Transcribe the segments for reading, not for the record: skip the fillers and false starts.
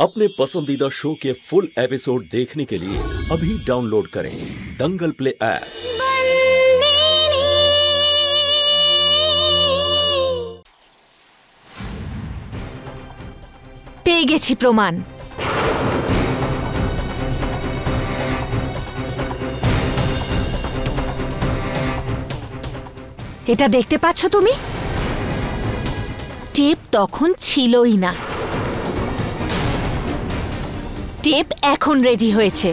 अपने पसंदीदा शो के फुल एपिसोड देखने के लिए अभी डाउनलोड करें दंगल प्ले ऐप। পেয়ে গেছি প্রমাণ। এটা দেখতে পাচ্ছ তুমি? টেপ তখন ছিলই না, টেপ এখন রেডি হয়েছে।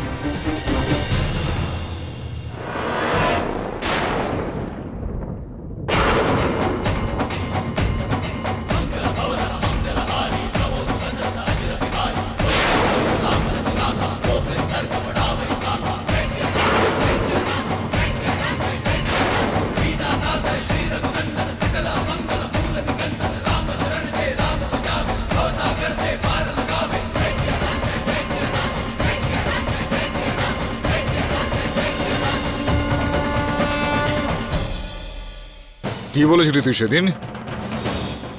কি বলেছিলি তুই সেদিন?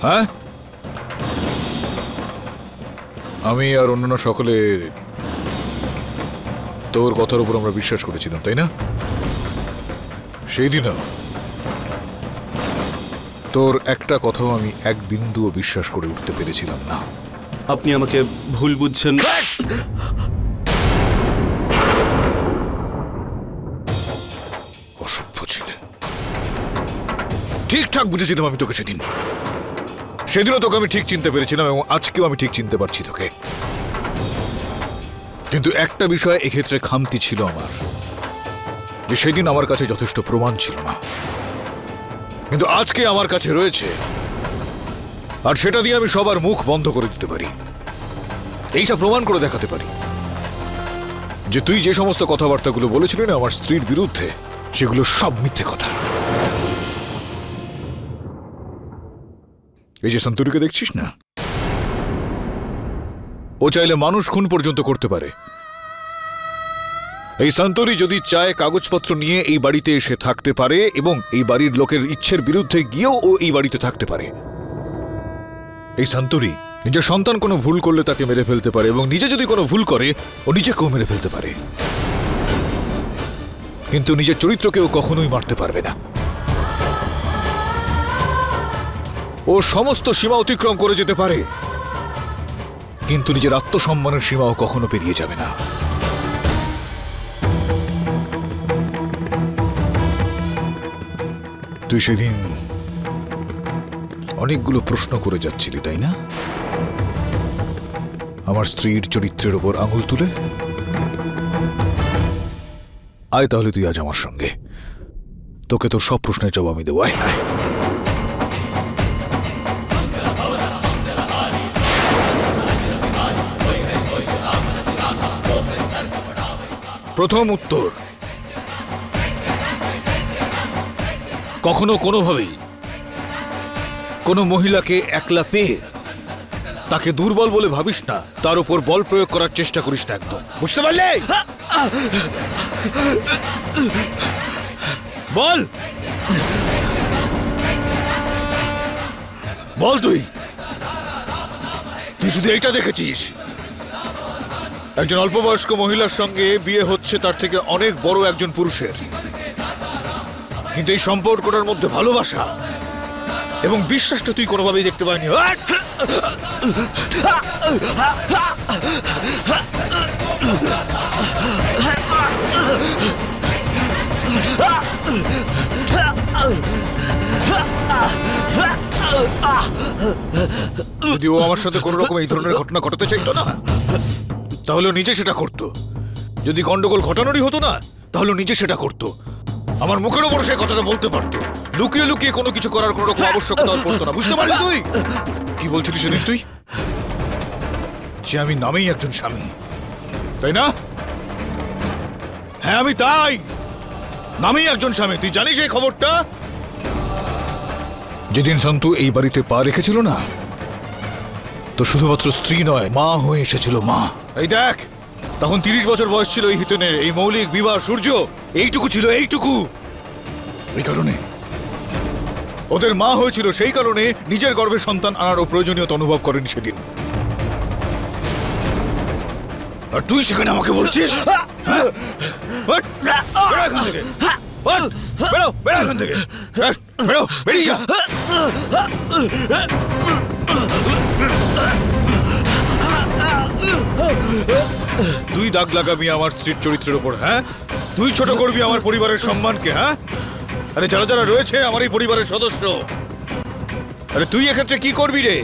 হ্যাঁ, আমি আর অন্যান্য সকলে তোর কথার উপর আমরা বিশ্বাস করেছিলাম, তাই না? সেই দিনও তোর একটা কথাও আমি এক বিন্দুও বিশ্বাস করে উঠতে পেরেছিলাম না। আপনি আমাকে ভুল বুঝছেন। অসভ্য ছিলে। ঠিকঠাক বুঝেছিলাম আমি তোকে সেদিন। সেদিনও তোকে আমি ঠিক চিনতে পেরেছিলাম এবং আজকেও আমি ঠিক চিনতে পারছি তোকে। কিন্তু একটা বিষয় এক্ষেত্রে খামতি ছিল আমার, যে সেদিন আমার কাছে যথেষ্ট প্রমাণ ছিল না, কিন্তু আজকে আমার কাছে রয়েছে, আর সেটা দিয়ে আমি সবার মুখ বন্ধ করে দিতে পারি। এইটা প্রমাণ করে দেখাতে পারি যে তুই যে সমস্ত কথাবার্তাগুলো বলেছিলি না আমার স্ত্রীর বিরুদ্ধে, সেগুলো সব মিথ্যে কথা। এই যে সন্তরীকে দেখছিস না, ও চাইলে মানুষ খুন পর্যন্ত করতে পারে। এই সন্তরী যদি চায় কাগজপত্র নিয়ে এই বাড়িতে এসে থাকতে পারে এবং এই বাড়ির লোকের ইচ্ছের বিরুদ্ধে গিয়েও ও এই বাড়িতে থাকতে পারে। এই সন্তরী নিজের সন্তান কোনো ভুল করলে তাকে মেরে ফেলতে পারে এবং নিজে যদি কোনো ভুল করে ও নিজেকেও মেরে ফেলতে পারে, কিন্তু নিজের চরিত্রকেও কখনোই মারতে পারবে না। ও সমস্ত সীমা অতিক্রম করে যেতে পারে, কিন্তু নিজের আত্মসম্মানের সীমাও কখনো পেরিয়ে যাবে না। তুই সেদিন অনেকগুলো প্রশ্ন করে যাচ্ছিলি, তাই না? আমার স্ত্রীর চরিত্রের উপর আঙুল তুলে। আয় তাহলে তুই আজ আমার সঙ্গে, তোকে তোর সব প্রশ্নের জবাব আমি দেবো। আয় আয়। প্রথম উত্তর, কখনো কোনোভাবেই কোনো মহিলাকে একলা পেয়ে তাকে দুর্বল বলে ভাবিস না, তার উপর বল প্রয়োগ করার চেষ্টা করিস না, একদম। বুঝতে পারলে? বল বল, তুই শুধু এইটা দেখেছিস, একজন অল্পবয়স্ক মহিলার সঙ্গে বিয়ে হচ্ছে তার থেকে অনেক বড় একজন পুরুষের, কিন্তু এই সম্পর্কটার মধ্যে ভালোবাসা এবং বিশ্বাসটা তুই কোনোভাবেই দেখতে পাইনি। যদি ও আমার সাথে কোনো রকম এই ধরনের ঘটনা ঘটাতে চাইতো না, তাহলে নিজে সেটা করতো। যদি গন্ডগোল ঘটানোরই হতো না, তাহলে নিজে সেটা করতো। আমার মুখের ওপর সে কথাটা বলতে পারতো। লুকিয়ে লুকিয়ে কোনো কিছু করার কোনো রকম আবশ্যকতা পড়তো না। বুঝতে পারলি তুই কি বলছিলি সেদিন? তুই যে আমি নামেই একজন স্বামী, তাই না? হ্যাঁ, আমি তাই, নামেই একজন স্বামী। তুই জানিস এই খবরটা? যেদিন সন্তু এই বাড়িতে পা রেখেছিল না, তো শুধুমাত্র স্ত্রী নয়, মা হয়ে এসেছিল, মা। এই দেখ, তখন 30 বছর বয়স ছিল এই হিতেনের। এই মৌলিক বিবাহ সূর্য এইটুকু ছিল, এইটুকু। এই কারণে ওদের মা হয়েছিল, সেই কারণে নিজের গর্ভে সন্তান আনারও প্রয়োজনীয়তা অনুভব করেনি সেদিন। আর তুই সেখানে আমাকে বলছিস বেরো এখান থেকে, বেরো, বেরিয়ে যা। তুই দাগ লাগাবি আমার স্ত্রীর চরিত্রের উপর, হ্যাঁ? তুই ছোট করবি আমার পরিবারের সম্মানকে, হ্যাঁ? আরে যারা যারা রয়েছে আমার এই পরিবারের সদস্য, আরে তুই এক্ষেত্রে কি করবি রে?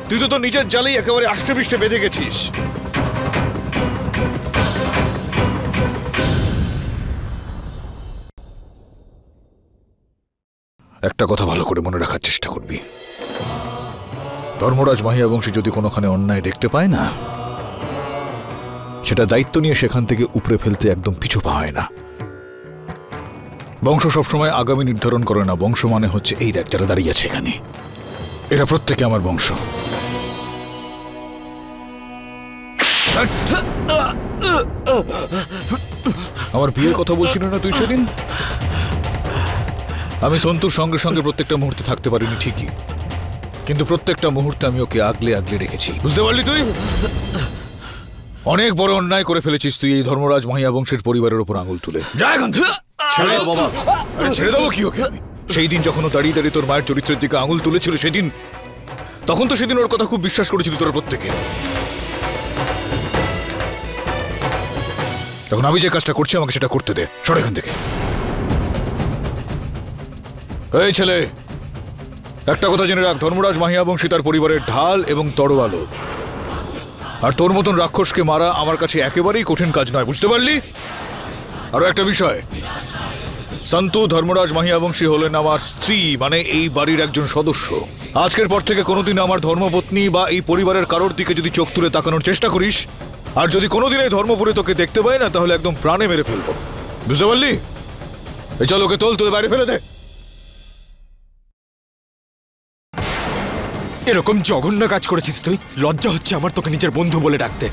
তুই তো তোর নিজের জালেই একেবারে আষ্টে পৃষ্ঠে বেঁধে গেছিস। একটা কথা ভালো করে মনে রাখার চেষ্টা করবি, ধর্মরাজ মাহিয়া বংশী যদি কোনোখানে অন্যায় দেখতে পায় না, সেটা দায়িত্ব নিয়ে সেখান থেকে উপড়ে ফেলতে একদম পিছু পা হয় না। বংশ সবসময় আগামী নির্ধারণ করে না, বংশ মানে হচ্ছে এই দেখ যারা দাঁড়িয়ে আছে এখানে, এরা প্রত্যেকে আমার বংশ। আমার বিয়ের কথা বলছিল না তুই সেদিন? আমি সন্তুর সঙ্গে সঙ্গে প্রত্যেকটা মুহূর্তে থাকতে পারিনি ঠিকই, কিন্তু প্রত্যেকটা মুহূর্তে আমি ওকে আগলে আগলে রেখেছি, বুঝতে পারলি? তুই অনেক বড় অন্যায় করে ফেলেছিস তুই এই ধর্মরাজ মাহিয়া বংশের পরিবারের উপর আঙুল তুলে। ছেড়ে দেবো কি ওকে আমি? সেই দিন যখন ও দাঁড়িয়ে দাঁড়িয়ে তোর মায়ের চরিত্রের দিকে আঙুল তুলেছিল সেদিন, তখন তো সেদিন ওর কথা খুব বিশ্বাস করেছিল তোরা প্রত্যেকে। এখন আমি যে কাজটা করছি আমাকে সেটা করতে দে, সর এখান থেকে। এই ছেলে, একটা কথা জেনে রাখ, ধর্মরাজ মাহিয়া বংশী তার পরিবারের ঢাল এবং তরোয়াল, আর তোর মতন রাক্ষসকে মারা আমার কাছে একেবারেই কঠিন কাজ নয়, বুঝতে পারলি? আরো একটা বিষয়, সন্তু ধর্মরাজ মাহিয়া বংশী হলেন আমার স্ত্রী, মানে এই বাড়ির একজন সদস্য। আজকের পর থেকে কোনোদিন আমার ধর্মপত্নী বা এই পরিবারের কারোর দিকে যদি চোখ তুলে তাকানোর চেষ্টা করিস, আর যদি কোনোদিন এই ধর্মপুরে তোকে দেখতে পাই না, তাহলে একদম প্রাণে মেরে ফেলবো, বুঝতে পারলি? এই চল ওকে তোল, তুলে বাইরে ফেলে দে। এরকম জঘন্য কাজ করেছিস তুই? লজ্জা হচ্ছে আমার তোকে নিজের বন্ধু বলে ডাকতে।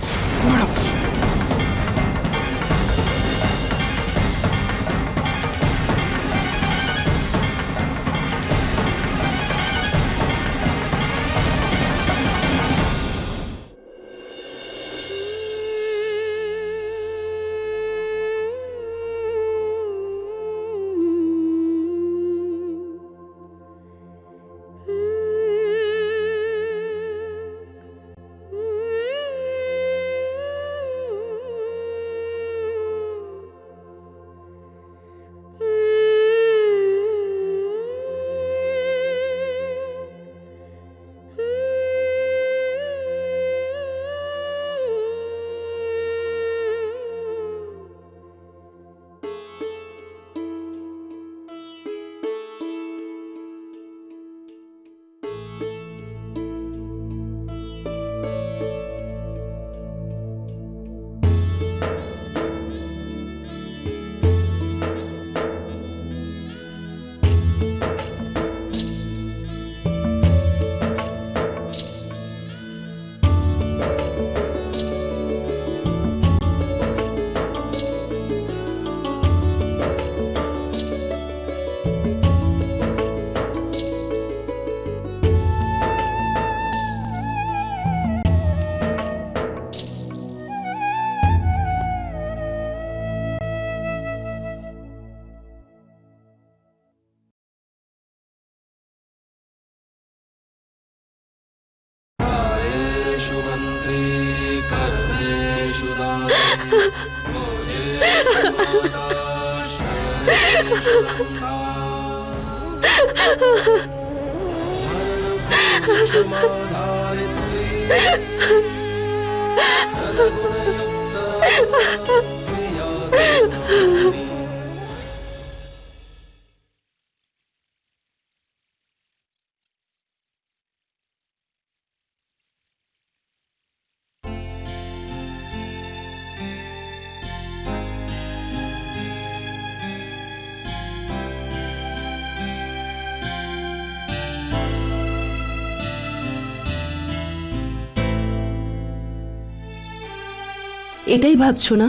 এটাই ভাবছো না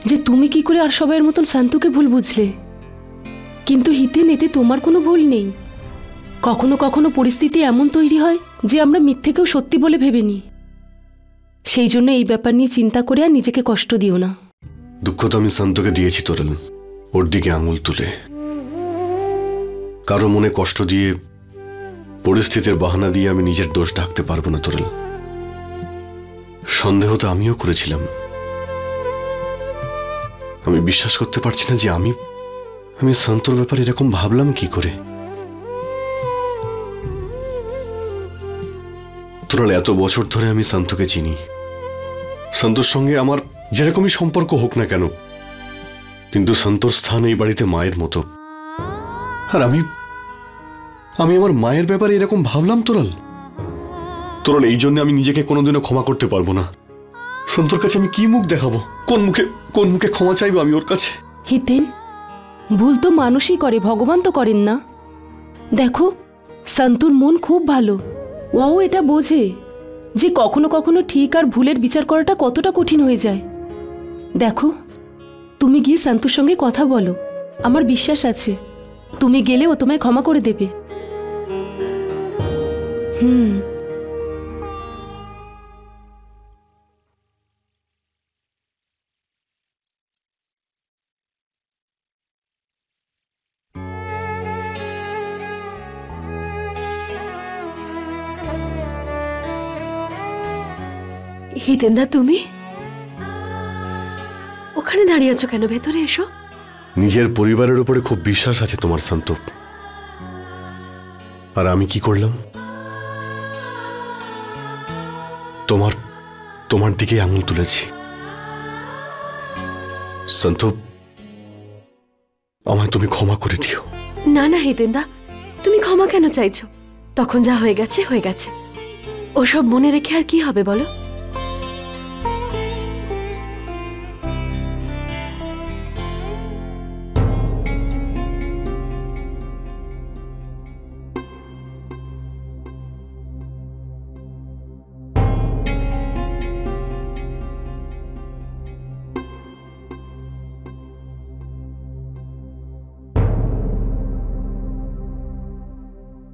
যে তুমি কি করে আর সবাইয়ের মতন শান্তুকে ভুল বুঝলে? কিন্তু হিতে নেতে তোমার কোনো ভুল নেই। কখনো কখনো পরিস্থিতি এমন তৈরি হয় যে আমরা মিথ্যেকেও সত্যি বলে ভেবে নিই। সেই জন্য এই ব্যাপার নিয়ে চিন্তা করে আর নিজেকে কষ্ট দিও না। দুঃখ তো আমি শান্তকে দিয়েছি তোরেল, ওর দিকে আঙুল তুলে। কারো মনে কষ্ট দিয়ে, পরিস্থিতির বাহানা দিয়ে আমি নিজের দোষ ঢাকতে পারবো না তোরেল। সন্দেহ তো আমিও করেছিলাম। আমি বিশ্বাস করতে পারছি না যে আমি শান্তর ব্যাপারে এরকম ভাবলাম কি করে। তোরাল, এত বছর ধরে আমি শান্তকে চিনি। শান্তর সঙ্গে আমার যেরকমই সম্পর্ক হোক না কেন, কিন্তু শান্তর স্থান এই বাড়িতে মায়ের মতো। আর আমি আমার মায়ের ব্যাপারে এরকম ভাবলাম তোরাল। এই জন্য আমি নিজেকে কোনোদিনও ক্ষমা করতে পারবো না। শান্তর কাছে আমি কি মুখ দেখাবো? কোন মুখে ক্ষমা চাইবো আমি ওর কাছে? হিতেন, ভুল তো মানুষই করে, ভগবান তো করেন না। দেখো, শান্তুর মন খুব ভালো। ও এটা বোঝে যে কখনো কখনো ঠিক আর ভুলের বিচার করাটা কতটা কঠিন হয়ে যায়। দেখো, তুমি গিয়ে শান্তুর সঙ্গে কথা বলো, আমার বিশ্বাস আছে তুমি গেলে ও তোমায় ক্ষমা করে দেবে। হিতেন্দা, তুমি ওখানে দাঁড়িয়ে আছো কেন? ভেতরে এসো। নিজের পরিবারের উপরে খুব বিশ্বাস আছে তোমার শান্ত, আর আমি কি করলাম? তোমার দিকে আঙুল তুলেছি। শান্ত, আমায় তুমি ক্ষমা করে দিও। না না হিতেন্দা, তুমি ক্ষমা কেন চাইছো? তখন যা হয়ে গেছে হয়ে গেছে। ওসব মনে রেখে আর কি হবে বলো?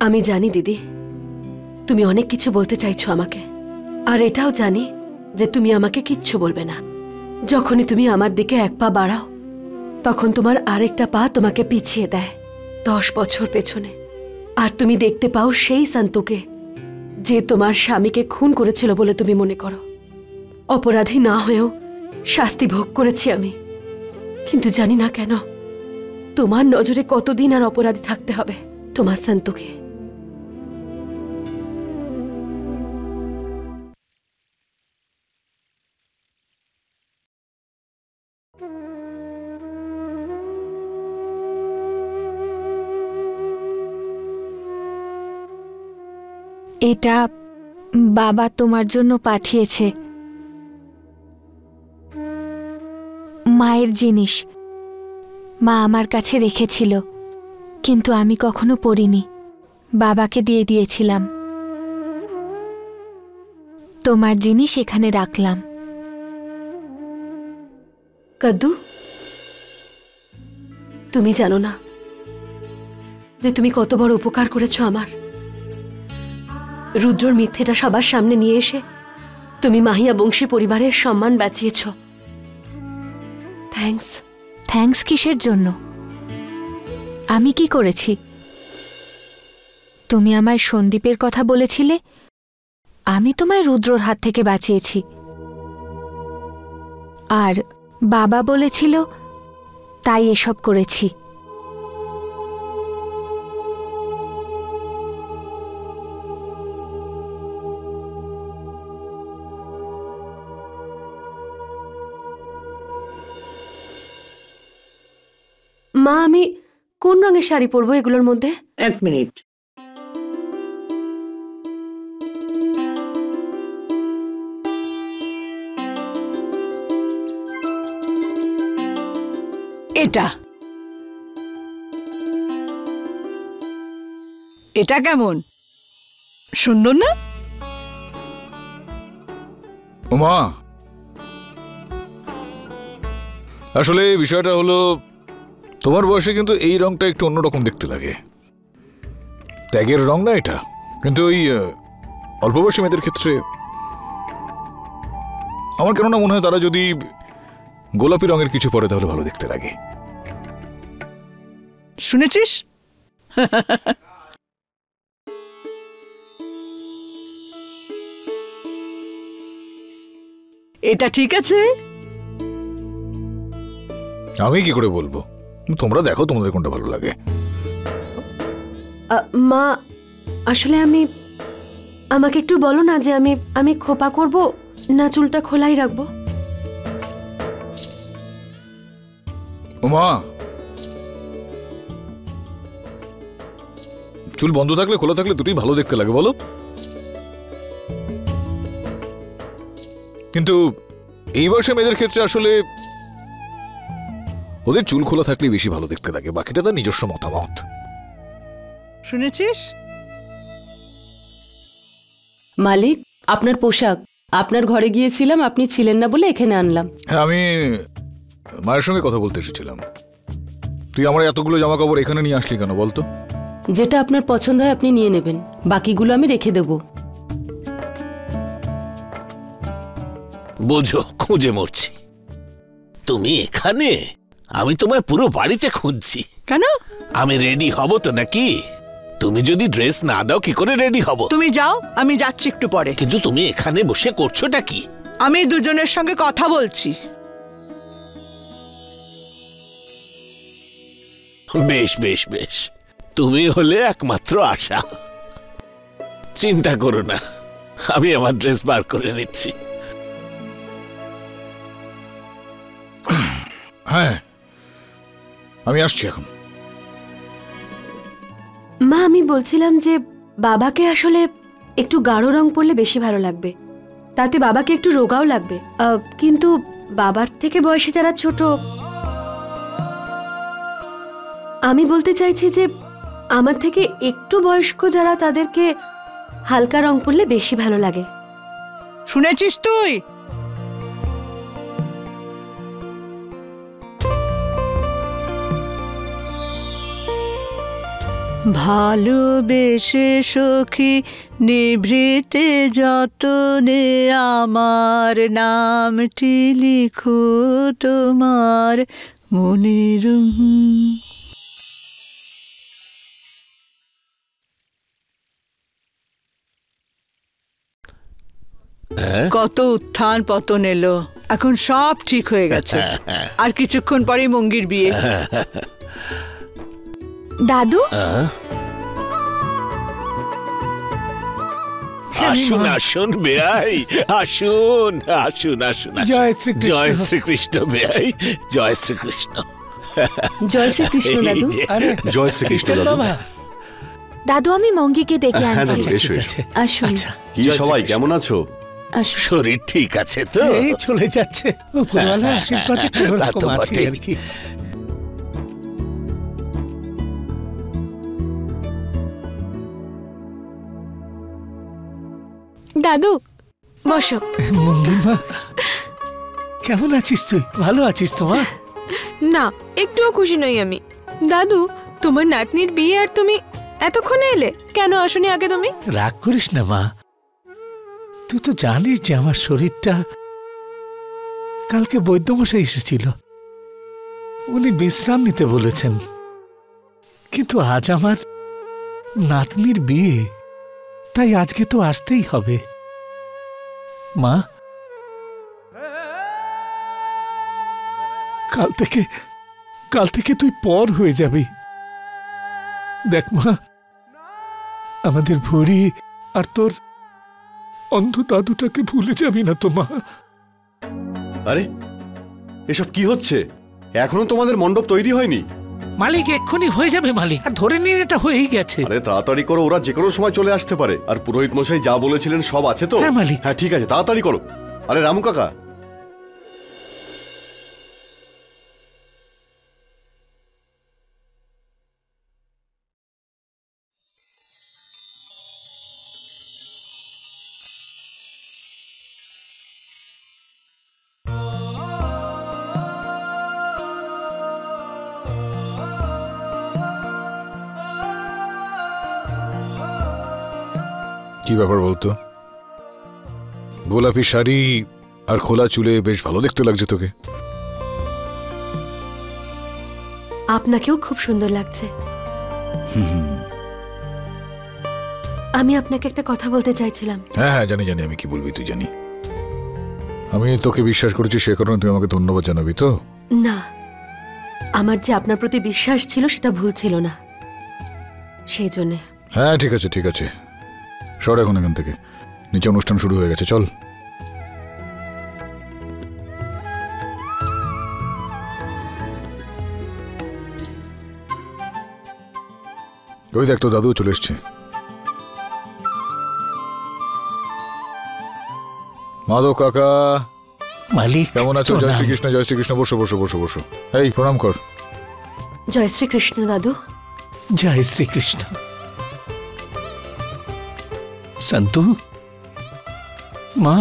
আমি জানি দিদি, তুমি অনেক কিছু বলতে চাইছো আমাকে, আর এটাও জানি যে তুমি আমাকে কিচ্ছু বলবে না। যখনই তুমি আমার দিকে এক পা বাড়াও, তখন তোমার আরেকটা পা তোমাকে পিছিয়ে দেয় 10 বছর পেছনে। আর তুমি দেখতে পাও সেই শান্তুকে যে তোমার স্বামীকে খুন করেছিল বলে তুমি মনে করো। অপরাধী না হয়েও শাস্তি ভোগ করেছি আমি, কিন্তু জানি না কেন তোমার নজরে কতদিন আর অপরাধী থাকতে হবে তোমার শান্তুকে। এটা বাবা তোমার জন্য পাঠিয়েছে, মায়ের জিনিস। মা আমার কাছে রেখেছিল, কিন্তু আমি কখনো পড়িনি, বাবাকে দিয়ে দিয়েছিলাম। তোমার জিনিস এখানে রাখলাম। কদ্দু, তুমি জানো না যে তুমি কত বড় উপকার করেছো আমার। রুদ্রর মিথ্যেটা সবার সামনে নিয়ে এসে তুমি মাহিয়া বংশী পরিবারের সম্মান বাঁচিয়েছ। থ্যাঙ্কস। থ্যাঙ্কস কিসের জন্য? আমি কি করেছি? তুমি আমায় সন্দীপের কথা বলেছিলে, আমি তোমায় রুদ্রর হাত থেকে বাঁচিয়েছি। আর বাবা বলেছিল, তাই এসব করেছি। মা, আমি কোন রঙের শাড়ি পরবো এগুলোর মধ্যে? 1 মিনিট। এটা কেমন? সুন্দর না? ওমা, আসলে বিষয়টা হলো, তোমার বয়সে কিন্তু এই রংটা একটু অন্যরকম দেখতে লাগে। ত্যাগের রং না এটা, কিন্তু ওই অল্প বয়সী মেয়েদের ক্ষেত্রে আমার কেননা মনে হয় তারা যদি গোলাপি রঙের কিছু পরে তাহলে ভালো দেখতে লাগে। শুনেছিস? এটা ঠিক আছে? আমি কি করে বলবো? তোমরা দেখো তোমাদের কোনটা ভালো লাগে। মা আসলে আমাকে একটু বলো না যে আমি খোপা করব না চুলটা খোলাই রাখবো। মা, চুল বন্ধ থাকলে খোলা থাকলে দুটোই ভালো দেখতে লাগে বলো? কিন্তু এই বয়সে মেয়েদের ক্ষেত্রে আসলে ওদের চুল খোলা থাকলে বেশি ভালো দেখতে লাগে, বাকিটা তার নিজস্ব মতামত। শুনেছিস? মালিক, আপনার পোশাক আপনার ঘরে গিয়েছিলাম, আপনি ছিলেন না বলে এখানে আনলাম। হ্যাঁ, আমি মায়ের সঙ্গে কথা বলতে এসেছিলাম। তুই আমার এতগুলো জামা কাপড় এখানে নিয়ে আসলি কেন বলতো? যেটা আপনার পছন্দ হয় আপনি নিয়ে নেবেন, বাকিগুলো আমি রেখে দেব। বোঝো, খুঁজে মরছি। তুমি এখানে? আমি তোমায় পুরো বাড়িতে খুঁজছি। কেন? আমি রেডি হব তো নাকি? তুমি যদি ড্রেস না দাও কি করে রেডি হব? তুমি যাও, আমি যাচ্ছি একটু পরে। কিন্তু তুমি এখানে বসে করছোটা কি? আমি দুজনের সঙ্গে কথা বলছি। বেশ বেশ বেশ, তুমি হলে একমাত্র আশা। চিন্তা করো না, আমি আমার ড্রেস বার করে নিচ্ছি। হ্যাঁ, আমি আসছি এখন। মা আমি বলছিলাম যে বাবাকে আসলে একটু গাঢ় রং পরলে বেশি ভালো লাগবে, তাতে বাবাকে একটু রোগাও লাগবে। কিন্তু বাবার থেকে বয়সে যারা ছোট, আমি বলতে চাইছি যে আমার থেকে একটু বয়স্ক যারা, তাদেরকে হালকা রং পরলে বেশি ভালো লাগে। শুনেছিস তুই? ভালোবেসে সখী নিভৃতে যতনে আমার নামটি লিখো তোমার মনের। কত উত্থান পতন এলো, এখন সব ঠিক হয়ে গেছে। আর কিছুক্ষণ পরেই মঙ্গির বিয়ে। দাদু, আসুন আসুন বেয়াই, আসুন আসুন আসুন। জয় শ্রীকৃষ্ণ। জয় শ্রীকৃষ্ণ বেয়াই, জয় শ্রীকৃষ্ণ। জয় শ্রীকৃষ্ণ দাদু। জয় শ্রীকৃষ্ণ দাদু। দাদু আমি মঙ্গিকে ডেকে আনছি। এসো এসো। আসুন। কি সবাই কেমন আছো? আসুন। শরীর ঠিক আছে তো? এই চলে যাচ্ছে, উপরওয়ালার আশীর্বাদে কোনো তা তো রকম আছে বটেই। আর কি। দাদু বসো। মঙ্গিমা, কেমন আছিস তুই? ভালো আছিস তো মা? না, একটুও খুশি নই আমি। দাদু, তোমার নাতনির বিয়ে আর তুমি এতক্ষণে এলে কেন? আসনি আগে তুমি? রাগ করিস না মা, তুই তো জানিস যে আমার শরীরটা, কালকে বৈদ্যমশাই এসেছিল, উনি বিশ্রাম নিতে বলেছেন, কিন্তু আজ আমার নাতনির বিয়ে, তাই আজকে তো আসতেই হবে। মা, কাল থেকে তুই পর হয়ে যাবি। দেখ মা, আমাদের ভুঁড়ি আর তোর অন্ধ দাদুটাকে ভুলে যাবি না তো মা। আরে এসব কি হচ্ছে? এখনো তোমাদের মণ্ডপ তৈরি হয়নি? মালিক, এক্ষুনি হয়ে যাবে মালিক, আর ধরে নিন এটা হয়েই গেছে। আরে তাড়াতাড়ি করো, ওরা যে কোনো সময় চলে আসতে পারে। আর পুরোহিত মশাই যা বলেছিলেন সব আছে তো? হ্যাঁ মালিক। হ্যাঁ ঠিক আছে, তাড়াতাড়ি করো। আরে রামু কাকা, কি ব্যাপার বলতো? গোলাপি শাড়ি আর খোলা চুলে বেশ ভালো দেখতে লাগছে তোকে। আপনাকেও খুব সুন্দর লাগছে। আমি আপনাকে একটা কথা বলতে চাইছিলাম। হ্যাঁ হ্যাঁ জানি জানি, আমি কি বলবি তুই জানি। আমি তোকে বিশ্বাস করেছি, সে কারণে তুই আমাকে ধন্যবাদ জানাবি তো? না, আমার যে আপনার প্রতি বিশ্বাস ছিল সেটা ভুল ছিল না, সেই জন্যে। হ্যাঁ ঠিক আছে ঠিক আছে, সর এখন এখান থেকে, নিচে অনুষ্ঠান শুরু হয়ে গেছে, চল। ওই দেখ তো দাদু চলে এসছে। মাধব কাকা, মালিক কেমন আছো? জয় শ্রীকৃষ্ণ, জয় শ্রীকৃষ্ণ। বসো বসো বসো বসো। এই প্রণাম কর। জয় শ্রীকৃষ্ণ দাদু। জয় শ্রীকৃষ্ণ। সন্তু, মা,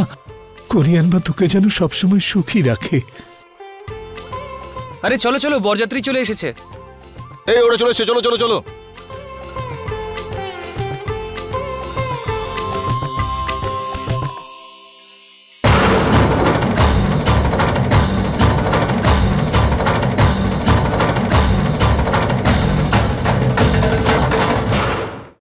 কোরিয়ান মা তোকে যেন সবসময় সুখী রাখে। আরে চলো চলো, বরযাত্রী চলে এসেছে। এই ওরা চলে এসছে, চলো চলো চলো।